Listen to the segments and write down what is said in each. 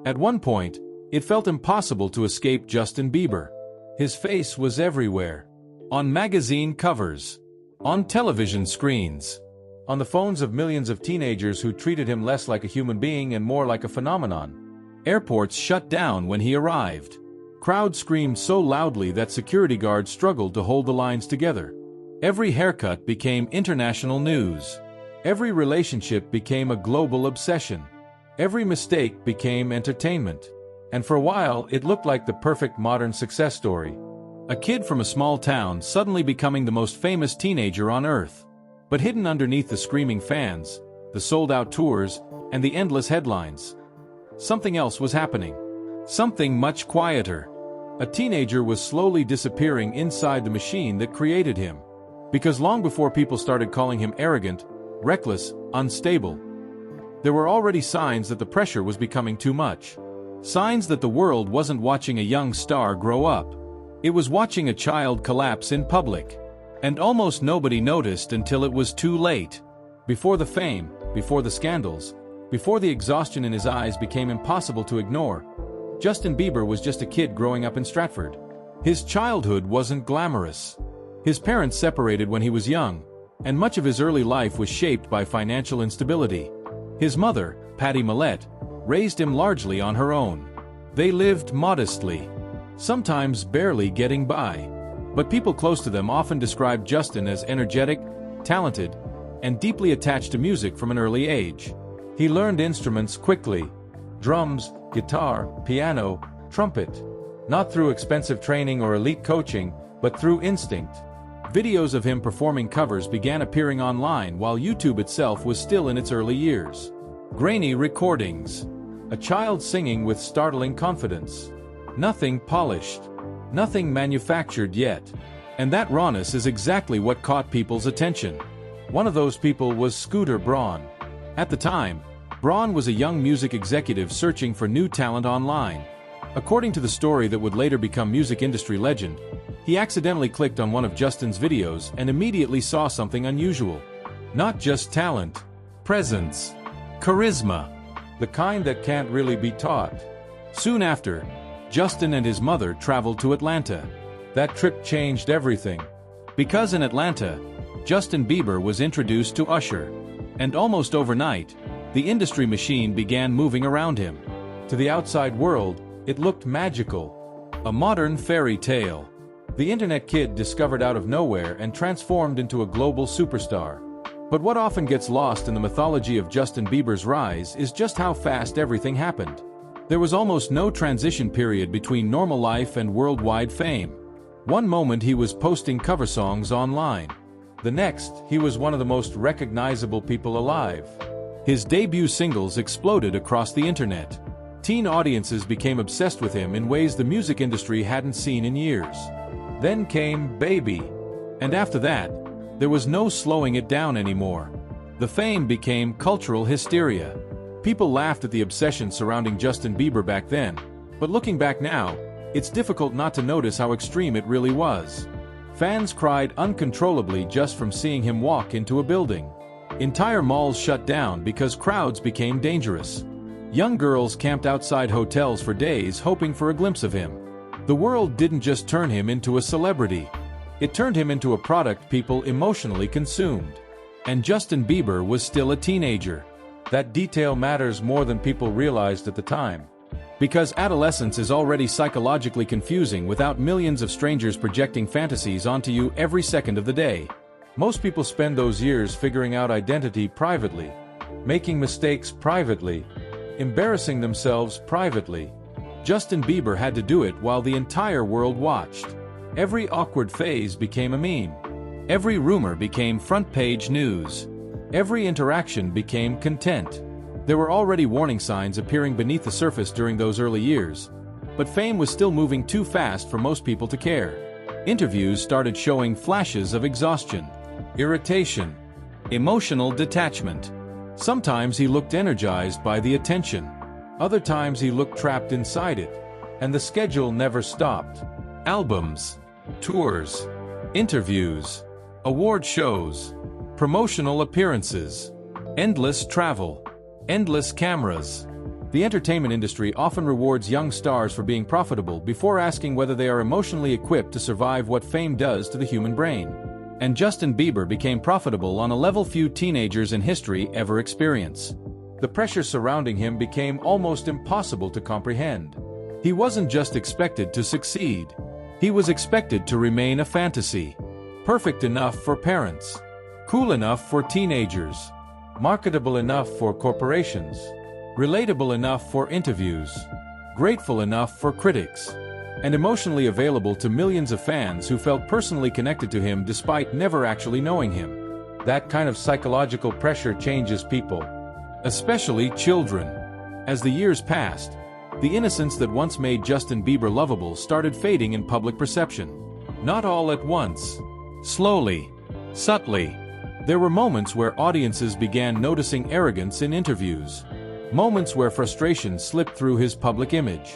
At one point, it felt impossible to escape Justin Bieber. His face was everywhere. On magazine covers. On television screens. On the phones of millions of teenagers who treated him less like a human being and more like a phenomenon. Airports shut down when he arrived. Crowds screamed so loudly that security guards struggled to hold the lines together. Every haircut became international news. Every relationship became a global obsession. Every mistake became entertainment. And for a while, it looked like the perfect modern success story. A kid from a small town suddenly becoming the most famous teenager on earth. But hidden underneath the screaming fans, the sold-out tours, and the endless headlines, something else was happening. Something much quieter. A teenager was slowly disappearing inside the machine that created him. Because long before people started calling him arrogant, reckless, unstable, there were already signs that the pressure was becoming too much. Signs that the world wasn't watching a young star grow up. It was watching a child collapse in public. And almost nobody noticed until it was too late. Before the fame, before the scandals, before the exhaustion in his eyes became impossible to ignore, Justin Bieber was just a kid growing up in Stratford. His childhood wasn't glamorous. His parents separated when he was young, and much of his early life was shaped by financial instability. His mother, Patty Millett, raised him largely on her own. They lived modestly, sometimes barely getting by. But people close to them often described Justin as energetic, talented, and deeply attached to music from an early age. He learned instruments quickly: drums, guitar, piano, trumpet. Not through expensive training or elite coaching, but through instinct. Videos of him performing covers began appearing online while YouTube itself was still in its early years. Grainy recordings. A child singing with startling confidence. Nothing polished. Nothing manufactured yet. And that rawness is exactly what caught people's attention. One of those people was Scooter Braun. At the time, Braun was a young music executive searching for new talent online. According to the story that would later become music industry legend, he accidentally clicked on one of Justin's videos and immediately saw something unusual. Not just talent, presence, charisma, the kind that can't really be taught. Soon after, Justin and his mother traveled to Atlanta. That trip changed everything. Because in Atlanta, Justin Bieber was introduced to Usher. And almost overnight, the industry machine began moving around him. To the outside world, it looked magical. A modern fairy tale. The internet kid discovered out of nowhere and transformed into a global superstar. But what often gets lost in the mythology of Justin Bieber's rise is just how fast everything happened. There was almost no transition period between normal life and worldwide fame. One moment he was posting cover songs online. The next, he was one of the most recognizable people alive. His debut singles exploded across the internet. Teen audiences became obsessed with him in ways the music industry hadn't seen in years. Then came Baby. And after that, there was no slowing it down anymore. The fame became cultural hysteria. People laughed at the obsession surrounding Justin Bieber back then, but looking back now, it's difficult not to notice how extreme it really was. Fans cried uncontrollably just from seeing him walk into a building. Entire malls shut down because crowds became dangerous. Young girls camped outside hotels for days hoping for a glimpse of him. The world didn't just turn him into a celebrity. It turned him into a product people emotionally consumed. And Justin Bieber was still a teenager. That detail matters more than people realized at the time. Because adolescence is already psychologically confusing without millions of strangers projecting fantasies onto you every second of the day. Most people spend those years figuring out identity privately, making mistakes privately, embarrassing themselves privately. Justin Bieber had to do it while the entire world watched. Every awkward phase became a meme. Every rumor became front-page news. Every interaction became content. There were already warning signs appearing beneath the surface during those early years. But fame was still moving too fast for most people to care. Interviews started showing flashes of exhaustion, irritation, emotional detachment. Sometimes he looked energized by the attention. Other times he looked trapped inside it. And the schedule never stopped. Albums, tours, interviews, award shows, promotional appearances, endless travel, endless cameras. The entertainment industry often rewards young stars for being profitable before asking whether they are emotionally equipped to survive what fame does to the human brain. And Justin Bieber became profitable on a level few teenagers in history ever experience. The pressure surrounding him became almost impossible to comprehend. He wasn't just expected to succeed. He was expected to remain a fantasy. Perfect enough for parents. Cool enough for teenagers. Marketable enough for corporations. Relatable enough for interviews. Grateful enough for critics. And emotionally available to millions of fans who felt personally connected to him despite never actually knowing him. That kind of psychological pressure changes people. Especially children. As the years passed, the innocence that once made Justin Bieber lovable started fading in public perception. Not all at once. Slowly. Subtly. There were moments where audiences began noticing arrogance in interviews. Moments where frustration slipped through his public image.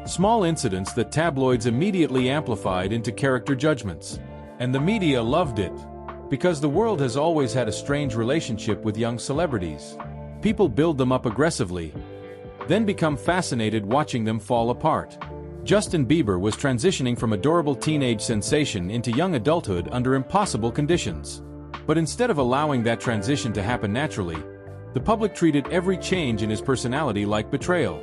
Small incidents that tabloids immediately amplified into character judgments. And the media loved it. Because the world has always had a strange relationship with young celebrities. People build them up aggressively, then become fascinated watching them fall apart. Justin Bieber was transitioning from adorable teenage sensation into young adulthood under impossible conditions. But instead of allowing that transition to happen naturally, the public treated every change in his personality like betrayal.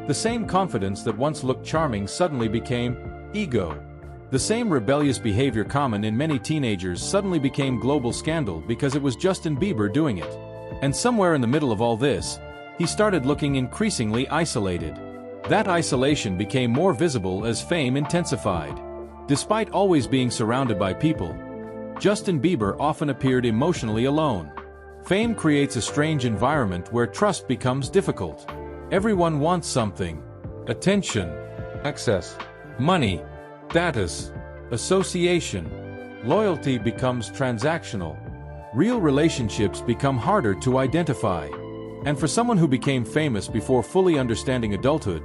The same confidence that once looked charming suddenly became ego. The same rebellious behavior common in many teenagers suddenly became global scandal because it was Justin Bieber doing it. And somewhere in the middle of all this, he started looking increasingly isolated. That isolation became more visible as fame intensified. Despite always being surrounded by people, Justin Bieber often appeared emotionally alone. Fame creates a strange environment where trust becomes difficult. Everyone wants something. Attention, access, money, status, association. Loyalty becomes transactional. Real relationships become harder to identify. And for someone who became famous before fully understanding adulthood,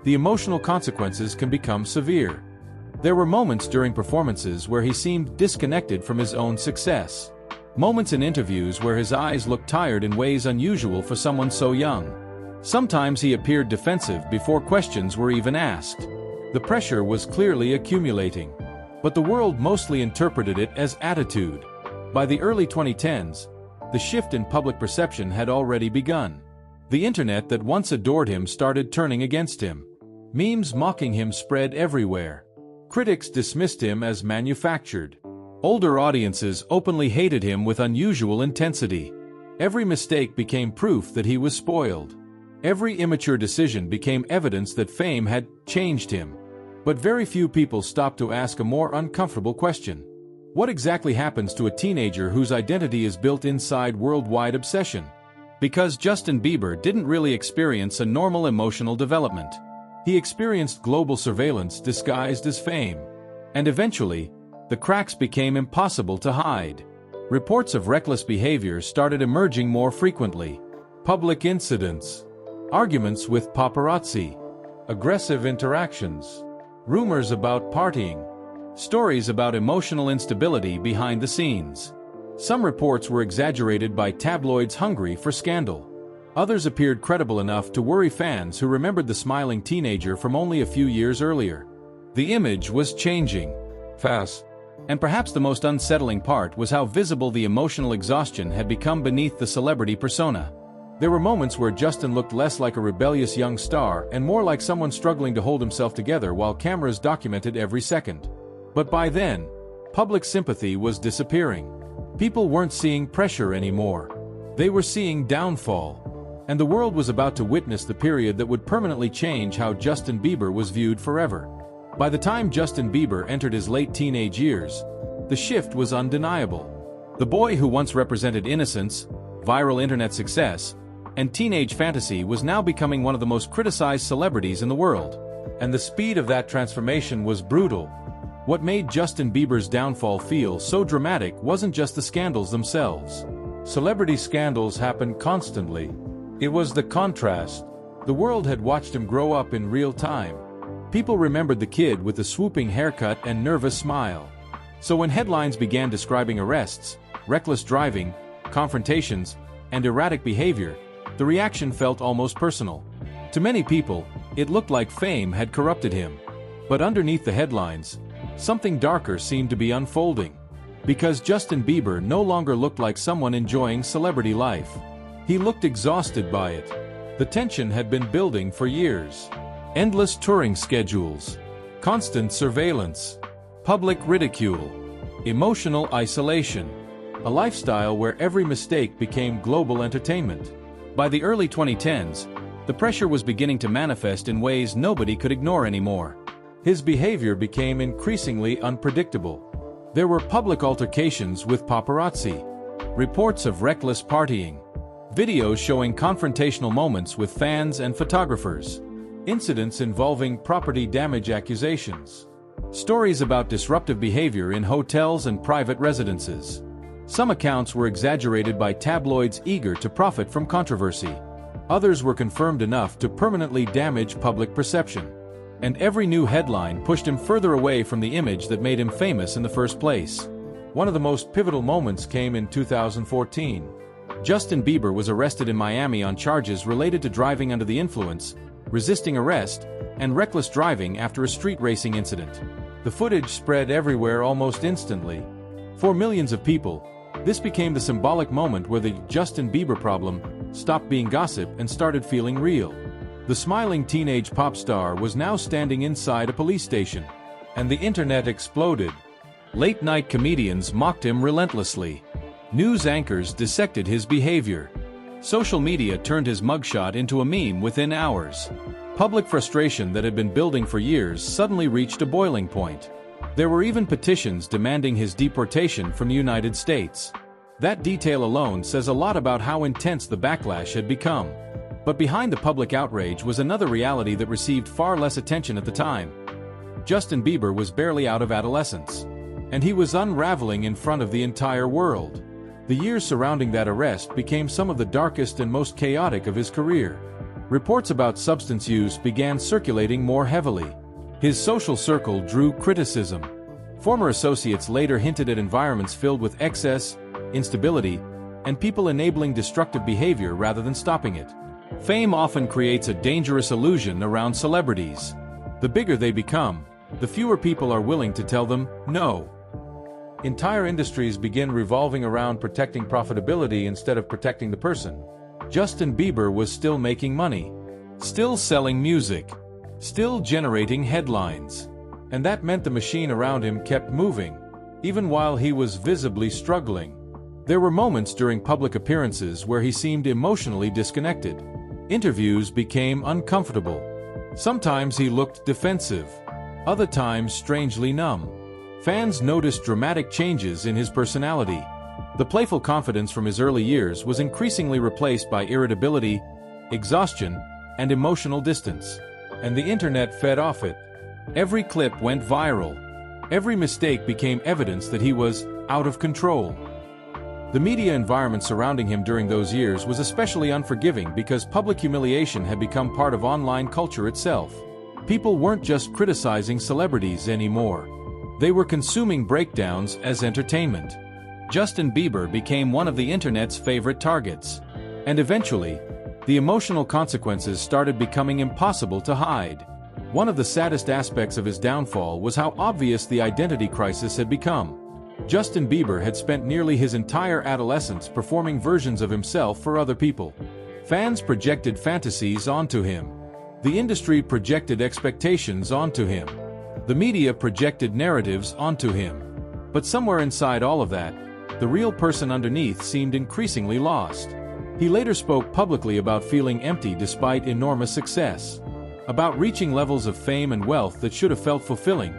the emotional consequences can become severe. There were moments during performances where he seemed disconnected from his own success. Moments in interviews where his eyes looked tired in ways unusual for someone so young. Sometimes he appeared defensive before questions were even asked. The pressure was clearly accumulating. But the world mostly interpreted it as attitude. By the early 2010s, the shift in public perception had already begun. The internet that once adored him started turning against him. Memes mocking him spread everywhere. Critics dismissed him as manufactured. Older audiences openly hated him with unusual intensity. Every mistake became proof that he was spoiled. Every immature decision became evidence that fame had changed him. But very few people stopped to ask a more uncomfortable question. What exactly happens to a teenager whose identity is built inside worldwide obsession? Because Justin Bieber didn't really experience a normal emotional development. He experienced global surveillance disguised as fame. And eventually, the cracks became impossible to hide. Reports of reckless behavior started emerging more frequently. Public incidents. Arguments with paparazzi. Aggressive interactions. Rumors about partying. Stories about emotional instability behind the scenes. Some reports were exaggerated by tabloids hungry for scandal. Others appeared credible enough to worry fans who remembered the smiling teenager from only a few years earlier. The image was changing fast. And perhaps the most unsettling part was how visible the emotional exhaustion had become beneath the celebrity persona. There were moments where Justin looked less like a rebellious young star and more like someone struggling to hold himself together while cameras documented every second. But by then, public sympathy was disappearing. People weren't seeing pressure anymore. They were seeing downfall. And the world was about to witness the period that would permanently change how Justin Bieber was viewed forever. By the time Justin Bieber entered his late teenage years, the shift was undeniable. The boy who once represented innocence, viral internet success, and teenage fantasy was now becoming one of the most criticized celebrities in the world. And the speed of that transformation was brutal. What made Justin Bieber's downfall feel so dramatic wasn't just the scandals themselves. Celebrity scandals happened constantly. It was the contrast. The world had watched him grow up in real time. People remembered the kid with the swooping haircut and nervous smile. So when headlines began describing arrests, reckless driving, confrontations, and erratic behavior, the reaction felt almost personal. To many people, it looked like fame had corrupted him. But underneath the headlines, something darker seemed to be unfolding. Because Justin Bieber no longer looked like someone enjoying celebrity life. He looked exhausted by it. The tension had been building for years. Endless touring schedules, constant surveillance, public ridicule, emotional isolation, a lifestyle where every mistake became global entertainment. By the early 2010s, the pressure was beginning to manifest in ways nobody could ignore anymore. His behavior became increasingly unpredictable. There were public altercations with paparazzi, reports of reckless partying, videos showing confrontational moments with fans and photographers, incidents involving property damage accusations, stories about disruptive behavior in hotels and private residences. Some accounts were exaggerated by tabloids eager to profit from controversy. Others were confirmed enough to permanently damage public perception. And every new headline pushed him further away from the image that made him famous in the first place. One of the most pivotal moments came in 2014. Justin Bieber was arrested in Miami on charges related to driving under the influence, resisting arrest, and reckless driving after a street racing incident. The footage spread everywhere almost instantly. For millions of people, this became the symbolic moment where the Justin Bieber problem stopped being gossip and started feeling real. The smiling teenage pop star was now standing inside a police station, and the internet exploded. Late-night comedians mocked him relentlessly. News anchors dissected his behavior. Social media turned his mugshot into a meme within hours. Public frustration that had been building for years suddenly reached a boiling point. There were even petitions demanding his deportation from the United States. That detail alone says a lot about how intense the backlash had become. But behind the public outrage was another reality that received far less attention at the time. Justin Bieber was barely out of adolescence, and he was unraveling in front of the entire world. The years surrounding that arrest became some of the darkest and most chaotic of his career. Reports about substance use began circulating more heavily. His social circle drew criticism. Former associates later hinted at environments filled with excess, instability, and people enabling destructive behavior rather than stopping it. Fame often creates a dangerous illusion around celebrities. The bigger they become, the fewer people are willing to tell them no. Entire industries begin revolving around protecting profitability instead of protecting the person. Justin Bieber was still making money, still selling music, still generating headlines. And that meant the machine around him kept moving, even while he was visibly struggling. There were moments during public appearances where he seemed emotionally disconnected. Interviews became uncomfortable. Sometimes he looked defensive, other times strangely numb. Fans noticed dramatic changes in his personality. The playful confidence from his early years was increasingly replaced by irritability, exhaustion, and emotional distance. And the internet fed off it. Every clip went viral. Every mistake became evidence that he was out of control. The media environment surrounding him during those years was especially unforgiving because public humiliation had become part of online culture itself. People weren't just criticizing celebrities anymore. They were consuming breakdowns as entertainment. Justin Bieber became one of the internet's favorite targets. And eventually, the emotional consequences started becoming impossible to hide. One of the saddest aspects of his downfall was how obvious the identity crisis had become. Justin Bieber had spent nearly his entire adolescence performing versions of himself for other people. Fans projected fantasies onto him. The industry projected expectations onto him. The media projected narratives onto him. But somewhere inside all of that, the real person underneath seemed increasingly lost. He later spoke publicly about feeling empty despite enormous success, about reaching levels of fame and wealth that should have felt fulfilling,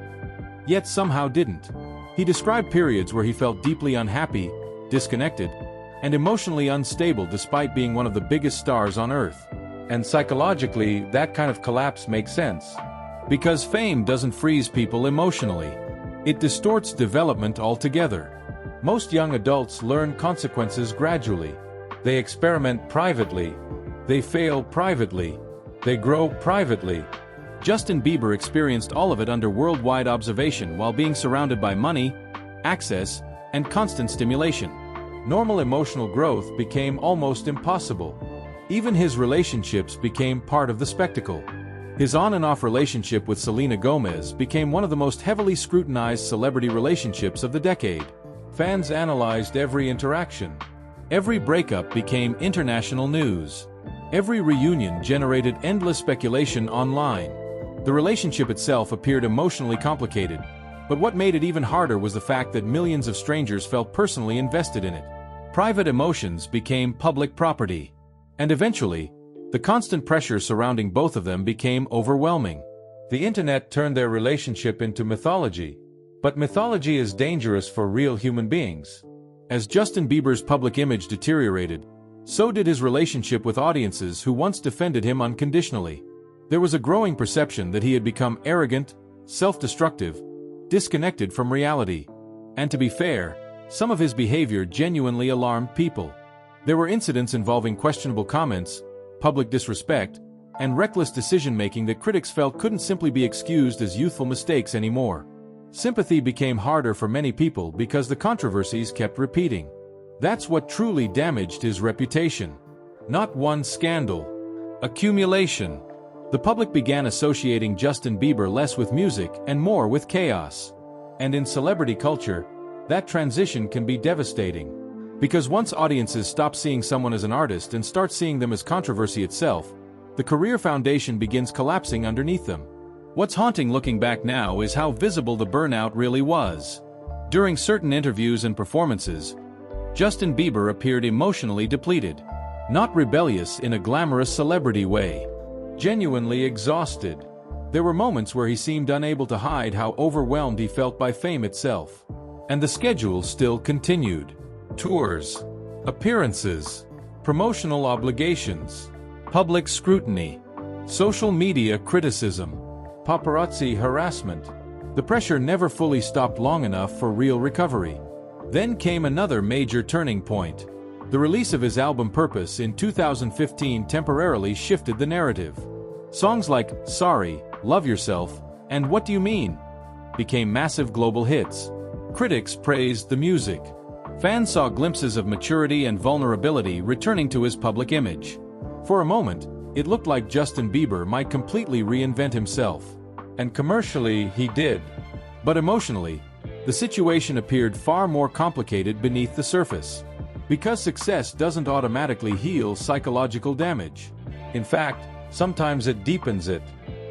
yet somehow didn't. He described periods where he felt deeply unhappy, disconnected, and emotionally unstable despite being one of the biggest stars on Earth. And psychologically, that kind of collapse makes sense. Because fame doesn't freeze people emotionally. It distorts development altogether. Most young adults learn consequences gradually. They experiment privately. They fail privately. They grow privately. Justin Bieber experienced all of it under worldwide observation while being surrounded by money, access, and constant stimulation. Normal emotional growth became almost impossible. Even his relationships became part of the spectacle. His on and off relationship with Selena Gomez became one of the most heavily scrutinized celebrity relationships of the decade. Fans analyzed every interaction. Every breakup became international news. Every reunion generated endless speculation online. The relationship itself appeared emotionally complicated, but what made it even harder was the fact that millions of strangers felt personally invested in it. Private emotions became public property. And eventually, the constant pressure surrounding both of them became overwhelming. The internet turned their relationship into mythology. But mythology is dangerous for real human beings. As Justin Bieber's public image deteriorated, so did his relationship with audiences who once defended him unconditionally. There was a growing perception that he had become arrogant, self-destructive, disconnected from reality. And to be fair, some of his behavior genuinely alarmed people. There were incidents involving questionable comments, public disrespect, and reckless decision-making that critics felt couldn't simply be excused as youthful mistakes anymore. Sympathy became harder for many people because the controversies kept repeating. That's what truly damaged his reputation. Not one scandal. Accumulation. The public began associating Justin Bieber less with music and more with chaos. And in celebrity culture, that transition can be devastating. Because once audiences stop seeing someone as an artist and start seeing them as controversy itself, the career foundation begins collapsing underneath them. What's haunting looking back now is how visible the burnout really was. During certain interviews and performances, Justin Bieber appeared emotionally depleted. Not rebellious in a glamorous celebrity way. Genuinely exhausted. There were moments where he seemed unable to hide how overwhelmed he felt by fame itself. And the schedule still continued. Tours, appearances, promotional obligations, public scrutiny, social media criticism, paparazzi harassment. The pressure never fully stopped long enough for real recovery. Then came another major turning point. The release of his album Purpose in 2015 temporarily shifted the narrative. Songs like Sorry, Love Yourself, and What Do You Mean became massive global hits. Critics praised the music. Fans saw glimpses of maturity and vulnerability returning to his public image. For a moment, it looked like Justin Bieber might completely reinvent himself. And commercially, he did. But emotionally, the situation appeared far more complicated beneath the surface. Because success doesn't automatically heal psychological damage. In fact, sometimes it deepens it.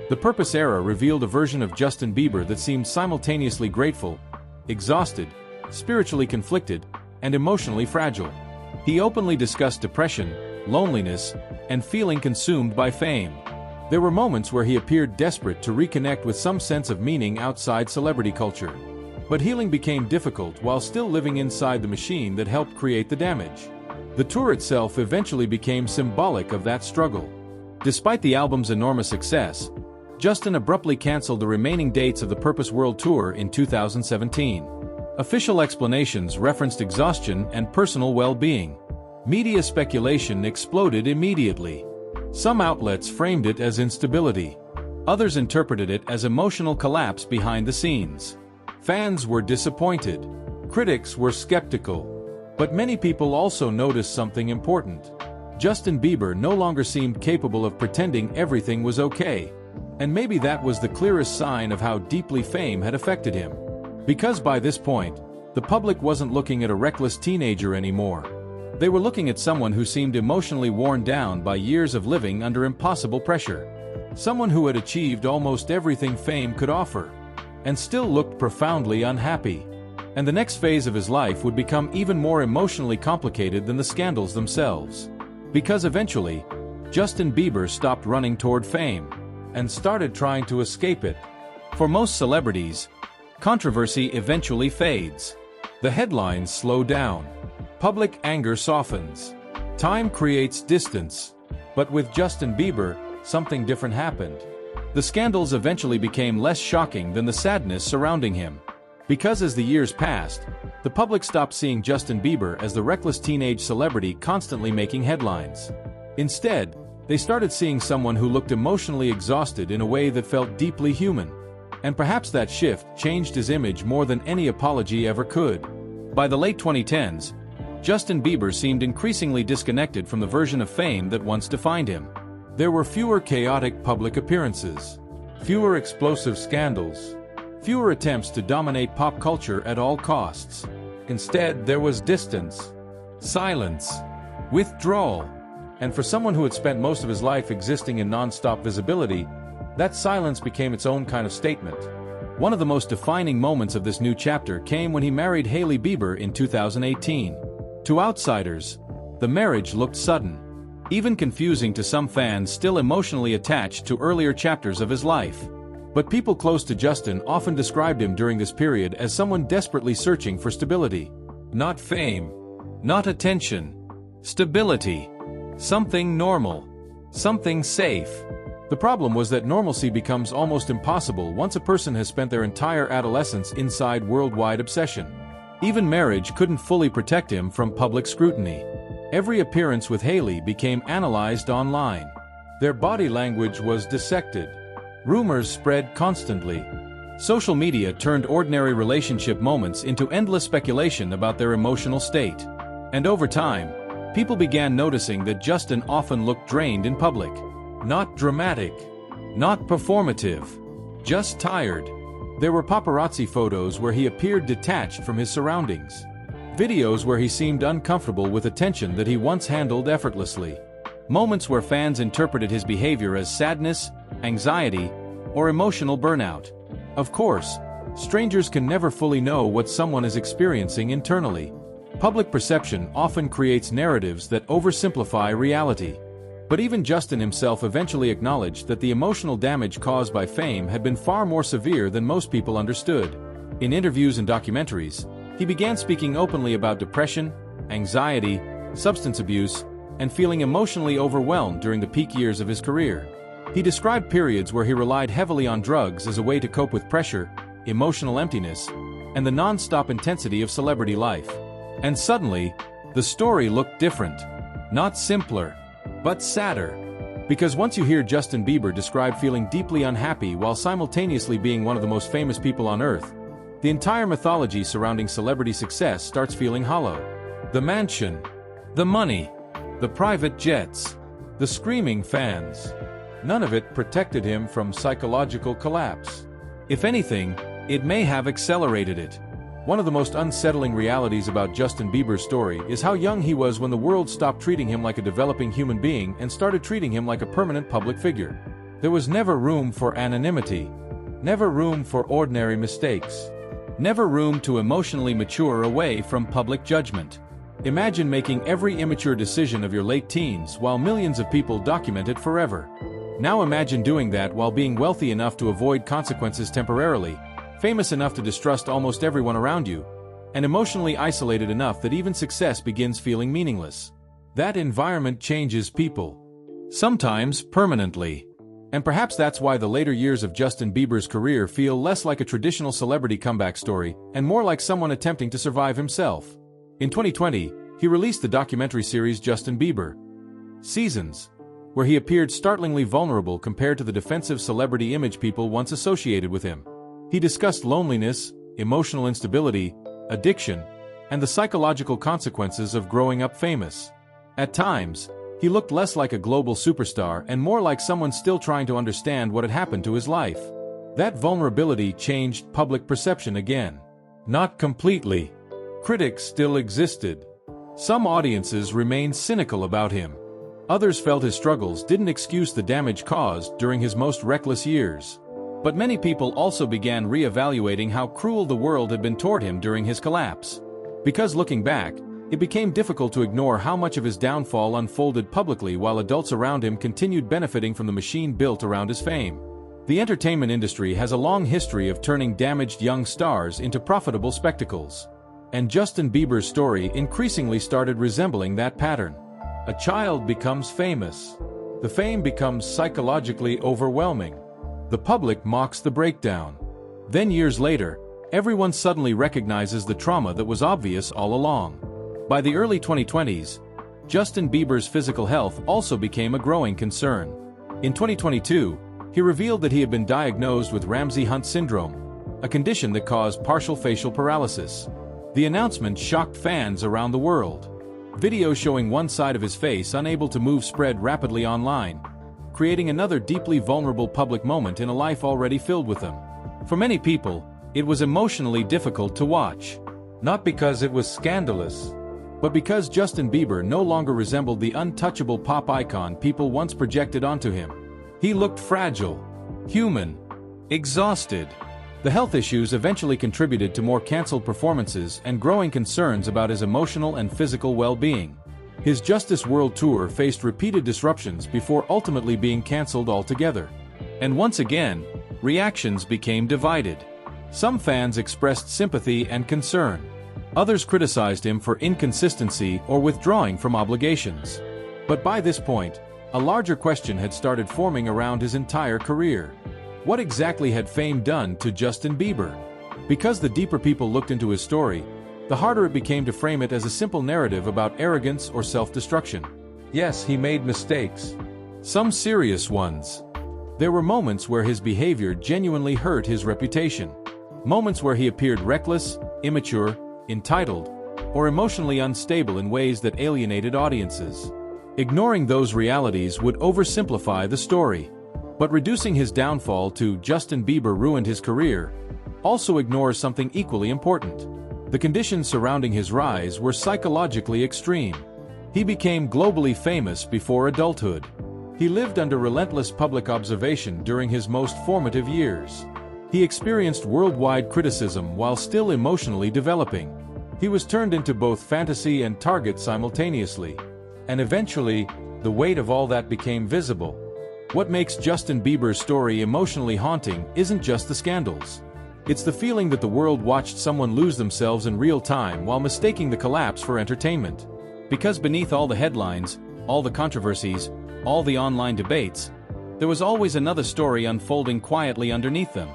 The Purpose era revealed a version of Justin Bieber that seemed simultaneously grateful, exhausted, spiritually conflicted, and emotionally fragile. He openly discussed depression, loneliness, and feeling consumed by fame. There were moments where he appeared desperate to reconnect with some sense of meaning outside celebrity culture. But healing became difficult while still living inside the machine that helped create the damage. The tour itself eventually became symbolic of that struggle. Despite the album's enormous success, Justin abruptly canceled the remaining dates of the Purpose World Tour in 2017. Official explanations referenced exhaustion and personal well-being. Media speculation exploded immediately. Some outlets framed it as instability. Others interpreted it as emotional collapse behind the scenes. Fans were disappointed. Critics were skeptical. But many people also noticed something important. Justin Bieber no longer seemed capable of pretending everything was okay. And maybe that was the clearest sign of how deeply fame had affected him. Because by this point, the public wasn't looking at a reckless teenager anymore. They were looking at someone who seemed emotionally worn down by years of living under impossible pressure. Someone who had achieved almost everything fame could offer, and still looked profoundly unhappy. And the next phase of his life would become even more emotionally complicated than the scandals themselves. Because eventually, Justin Bieber stopped running toward fame, and started trying to escape it. For most celebrities, controversy eventually fades. The headlines slow down. Public anger softens. Time creates distance. But with Justin Bieber, something different happened. The scandals eventually became less shocking than the sadness surrounding him. Because as the years passed, the public stopped seeing Justin Bieber as the reckless teenage celebrity constantly making headlines. Instead, they started seeing someone who looked emotionally exhausted in a way that felt deeply human. And perhaps that shift changed his image more than any apology ever could. By the late 2010s, Justin Bieber seemed increasingly disconnected from the version of fame that once defined him. There were fewer chaotic public appearances, fewer explosive scandals, fewer attempts to dominate pop culture at all costs. Instead, there was distance, silence, withdrawal. And for someone who had spent most of his life existing in non-stop visibility, that silence became its own kind of statement. One of the most defining moments of this new chapter came when he married Hailey Bieber in 2018. To outsiders, the marriage looked sudden, even confusing to some fans still emotionally attached to earlier chapters of his life. But people close to Justin often described him during this period as someone desperately searching for stability. Not fame, not attention, stability. Something normal, something safe. The problem was that normalcy becomes almost impossible once a person has spent their entire adolescence inside worldwide obsession. Even marriage couldn't fully protect him from public scrutiny. Every appearance with Hailey became analyzed online. Their body language was dissected. Rumors spread constantly. Social media turned ordinary relationship moments into endless speculation about their emotional state. And over time, people began noticing that Justin often looked drained in public. Not dramatic, not performative, just tired. There were paparazzi photos where he appeared detached from his surroundings. Videos where he seemed uncomfortable with attention that he once handled effortlessly. Moments where fans interpreted his behavior as sadness, anxiety, or emotional burnout. Of course, strangers can never fully know what someone is experiencing internally. Public perception often creates narratives that oversimplify reality. But even Justin himself eventually acknowledged that the emotional damage caused by fame had been far more severe than most people understood. In interviews and documentaries, he began speaking openly about depression, anxiety, substance abuse, and feeling emotionally overwhelmed during the peak years of his career. He described periods where he relied heavily on drugs as a way to cope with pressure, emotional emptiness, and the non-stop intensity of celebrity life. And suddenly, the story looked different. Not simpler, but sadder. Because once you hear Justin Bieber describe feeling deeply unhappy while simultaneously being one of the most famous people on earth, the entire mythology surrounding celebrity success starts feeling hollow. The mansion, the money, the private jets, the screaming fans. None of it protected him from psychological collapse. If anything, it may have accelerated it. One of the most unsettling realities about Justin Bieber's story is how young he was when the world stopped treating him like a developing human being and started treating him like a permanent public figure. There was never room for anonymity, never room for ordinary mistakes, never room to emotionally mature away from public judgment. Imagine making every immature decision of your late teens while millions of people document it forever. Now imagine doing that while being wealthy enough to avoid consequences temporarily, famous enough to distrust almost everyone around you, and emotionally isolated enough that even success begins feeling meaningless. That environment changes people. Sometimes permanently. And perhaps that's why the later years of Justin Bieber's career feel less like a traditional celebrity comeback story and more like someone attempting to survive himself. In 2020, he released the documentary series Justin Bieber Seasons, where he appeared startlingly vulnerable compared to the defensive celebrity image people once associated with him. He discussed loneliness, emotional instability, addiction, and the psychological consequences of growing up famous. At times, he looked less like a global superstar and more like someone still trying to understand what had happened to his life. That vulnerability changed public perception again. Not completely. Critics still existed. Some audiences remained cynical about him. Others felt his struggles didn't excuse the damage caused during his most reckless years. But many people also began re-evaluating how cruel the world had been toward him during his collapse. Because looking back, it became difficult to ignore how much of his downfall unfolded publicly while adults around him continued benefiting from the machine built around his fame. The entertainment industry has a long history of turning damaged young stars into profitable spectacles. And Justin Bieber's story increasingly started resembling that pattern. A child becomes famous. The fame becomes psychologically overwhelming. The public mocks the breakdown. Then years later, everyone suddenly recognizes the trauma that was obvious all along. By the early 2020s, Justin Bieber's physical health also became a growing concern. In 2022, he revealed that he had been diagnosed with Ramsay-Hunt syndrome, a condition that caused partial facial paralysis. The announcement shocked fans around the world. Videos showing one side of his face unable to move spread rapidly online, creating another deeply vulnerable public moment in a life already filled with them. For many people, it was emotionally difficult to watch. Not because it was scandalous, but because Justin Bieber no longer resembled the untouchable pop icon people once projected onto him. He looked fragile, human, exhausted. The health issues eventually contributed to more canceled performances and growing concerns about his emotional and physical well-being. His Justice World Tour faced repeated disruptions before ultimately being canceled altogether. And once again, reactions became divided. Some fans expressed sympathy and concern. Others criticized him for inconsistency or withdrawing from obligations. But by this point, a larger question had started forming around his entire career. What exactly had fame done to Justin Bieber? Because the deeper people looked into his story, the harder it became to frame it as a simple narrative about arrogance or self-destruction. Yes, he made mistakes. Some serious ones. There were moments where his behavior genuinely hurt his reputation. Moments where he appeared reckless, immature, entitled, or emotionally unstable in ways that alienated audiences. Ignoring those realities would oversimplify the story. But reducing his downfall to Justin Bieber ruined his career also ignores something equally important. The conditions surrounding his rise were psychologically extreme. He became globally famous before adulthood. He lived under relentless public observation during his most formative years. He experienced worldwide criticism while still emotionally developing. He was turned into both fantasy and target simultaneously. And eventually, the weight of all that became visible. What makes Justin Bieber's story emotionally haunting isn't just the scandals. It's the feeling that the world watched someone lose themselves in real time while mistaking the collapse for entertainment. Because beneath all the headlines, all the controversies, all the online debates, there was always another story unfolding quietly underneath them.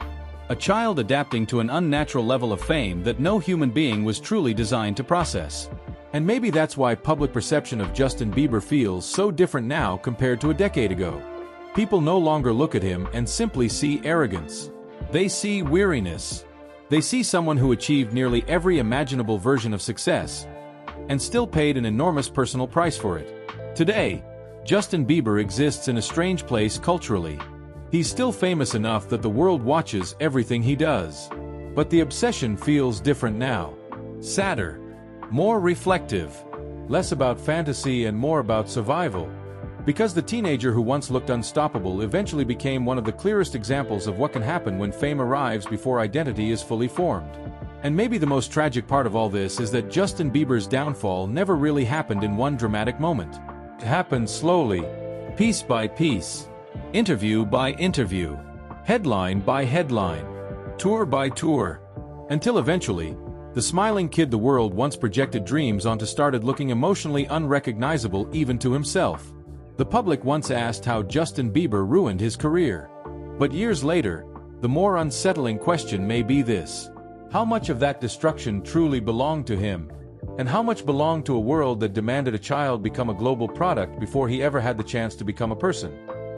A child adapting to an unnatural level of fame that no human being was truly designed to process. And maybe that's why public perception of Justin Bieber feels so different now compared to a decade ago. People no longer look at him and simply see arrogance. They see weariness. They see someone who achieved nearly every imaginable version of success and still paid an enormous personal price for it. Today, Justin Bieber exists in a strange place culturally. He's still famous enough that the world watches everything he does. But the obsession feels different now. Sadder, more reflective, less about fantasy and more about survival. Because the teenager who once looked unstoppable eventually became one of the clearest examples of what can happen when fame arrives before identity is fully formed. And maybe the most tragic part of all this is that Justin Bieber's downfall never really happened in one dramatic moment. It happened slowly, piece by piece, interview by interview, headline by headline, tour by tour, until eventually, the smiling kid the world once projected dreams onto started looking emotionally unrecognizable even to himself. The public once asked how Justin Bieber ruined his career. But years later, the more unsettling question may be this: how much of that destruction truly belonged to him? And how much belonged to a world that demanded a child become a global product before he ever had the chance to become a person?